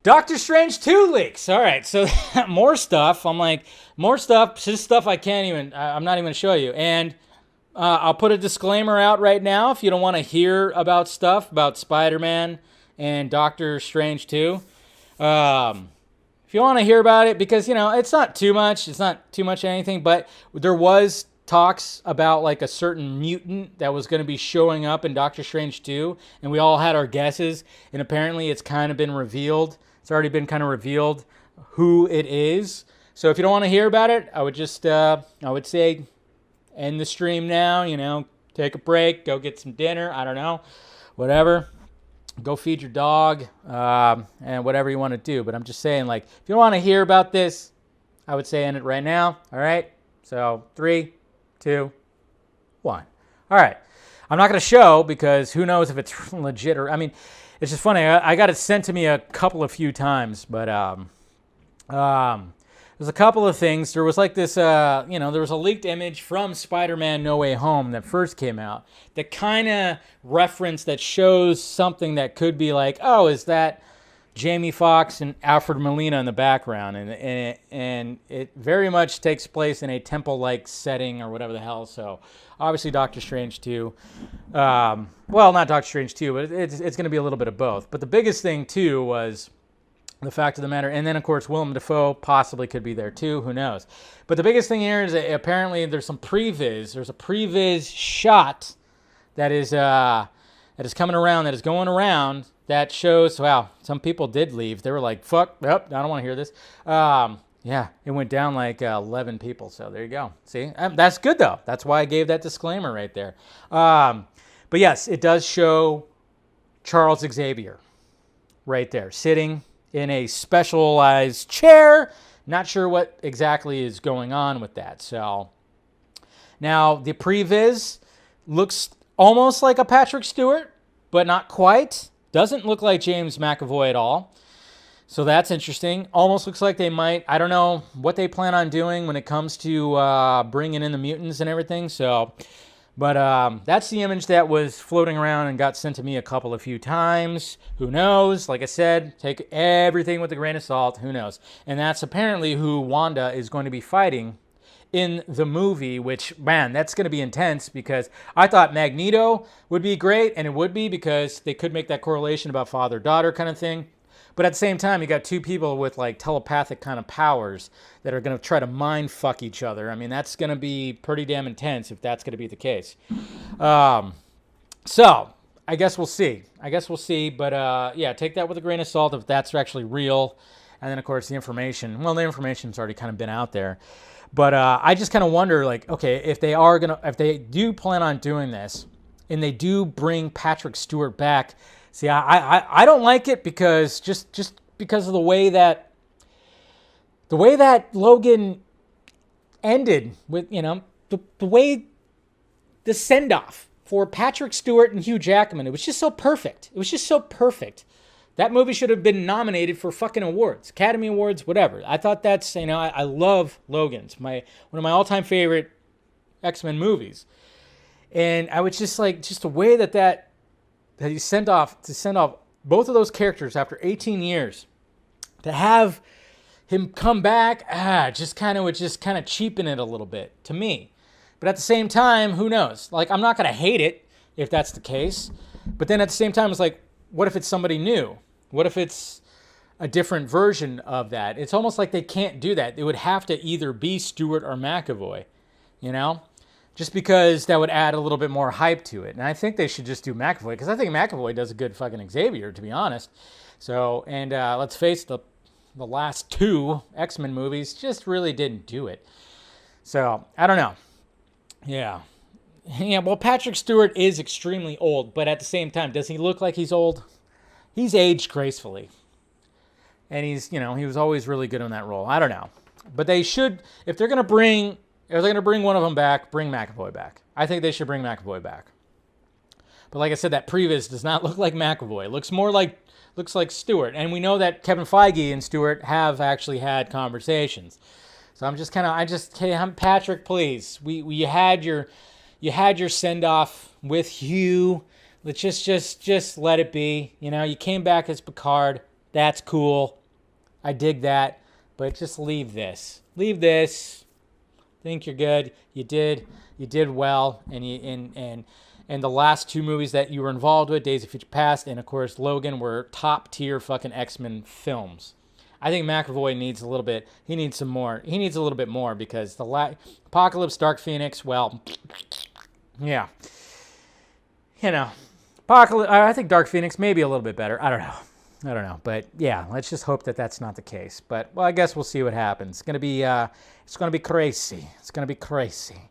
Doctor Strange 2 leaks. All right, so more stuff. I'm like, more stuff. Just stuff I'm not even going to show you. And I'll put a disclaimer out right now if you don't want to hear about stuff about Spider-Man and Doctor Strange 2. If you want to hear about it, because, it's not too much. It's not too much anything, but there was talks about like a certain mutant that was going to be showing up in Doctor Strange 2, and we all had our guesses, and apparently it's kind of been revealed. It's already been kind of revealed who it is. So if you don't want to hear about it, I would just, I would say end the stream now, take a break, go get some dinner, I don't know, whatever. Go feed your dog, and whatever you want to do. But I'm just saying, like, if you don't want to hear about this, I would say end it right now. All right? So 3, 2, 1. All right. I'm not going to show because who knows if it's legit or, it's just funny. I got it sent to me a few times, but there's a couple of things. There was like this, there was a leaked image from Spider-Man No Way Home that first came out that kind of reference that shows something that could be like, oh, is that Jamie Foxx and Alfred Molina in the background? And it very much takes place in a temple-like setting or whatever the hell. So obviously Doctor Strange 2. Well, not Doctor Strange 2, but it's going to be a little bit of both. But the biggest thing, too, was the fact of the matter, and then, of course, Willem Dafoe possibly could be there, too. Who knows? But the biggest thing here is that apparently there's some previs. There's a previs shot that is coming around, that is going around, that shows, wow, some people did leave. They were like, fuck, I don't want to hear this. Yeah, it went down like 11 people, so there you go. See? That's good, though. That's why I gave that disclaimer right there. But, yes, it does show Charles Xavier right there, sitting in a specialized chair. Not sure what exactly is going on with that. So now the previs looks almost like a Patrick Stewart, but not quite. Doesn't look like James McAvoy at all. So that's interesting. Almost looks like they might, I don't know what they plan on doing when it comes to bringing in the mutants and everything. So, but that's the image that was floating around and got sent to me a few times. Who knows? Like I said, take everything with a grain of salt. Who knows? And that's apparently who Wanda is going to be fighting in the movie, which, man, that's going to be intense because I thought Magneto would be great, and it would be because they could make that correlation about father-daughter kind of thing. But at the same time, you got two people with like telepathic kind of powers that are going to try to mind fuck each other. That's going to be pretty damn intense if that's going to be the case. So I guess we'll see. But yeah, take that with a grain of salt if that's actually real. And then, of course, the information. Well, the information's already kind of been out there. But I just kind of wonder, like, okay, if they do plan on doing this, and they do bring Patrick Stewart back. See, I don't like it because just because of the way that Logan ended with, the way the send-off for Patrick Stewart and Hugh Jackman, it was just so perfect. That movie should have been nominated for fucking awards, Academy Awards, whatever. I thought that's, I love Logan's, one of my all-time favorite X-Men movies. And I was just like, just the way that he sent off both of those characters after 18 years, to have him come back, just kind of cheapen it a little bit to me. But at the same time, who knows? Like, I'm not going to hate it if that's the case. But then at the same time, it's like, what if it's somebody new? What if it's a different version of that? It's almost like they can't do that. It would have to either be Stewart or McAvoy, just because that would add a little bit more hype to it. And I think they should just do McAvoy, because I think McAvoy does a good fucking Xavier, to be honest. So, and let's face the last two X-Men movies just really didn't do it. So, I don't know. Yeah. Yeah, well, Patrick Stewart is extremely old, but at the same time, does he look like he's old? He's aged gracefully. And he was always really good in that role. I don't know. But they should, if they're going to bring one of them back, bring McAvoy back. I think they should bring McAvoy back. But like I said, that previs does not look like McAvoy. It looks like Stewart. And we know that Kevin Feige and Stewart have actually had conversations. So I'm Patrick, please. You had your send off with Hugh. Let's just let it be. You came back as Picard. That's cool. I dig that, but just leave this. Leave this. Think you're good. You did well, and the last two movies that you were involved with, Days of Future Past and of course Logan, were top tier fucking X-Men films. I think McAvoy needs a little bit. He needs some more. He needs a little bit more because the Apocalypse, Dark Phoenix. Well, yeah, Apocalypse. I think Dark Phoenix maybe a little bit better. I don't know, but yeah, let's just hope that that's not the case. But well, I guess we'll see what happens. It's gonna be crazy. It's gonna be crazy.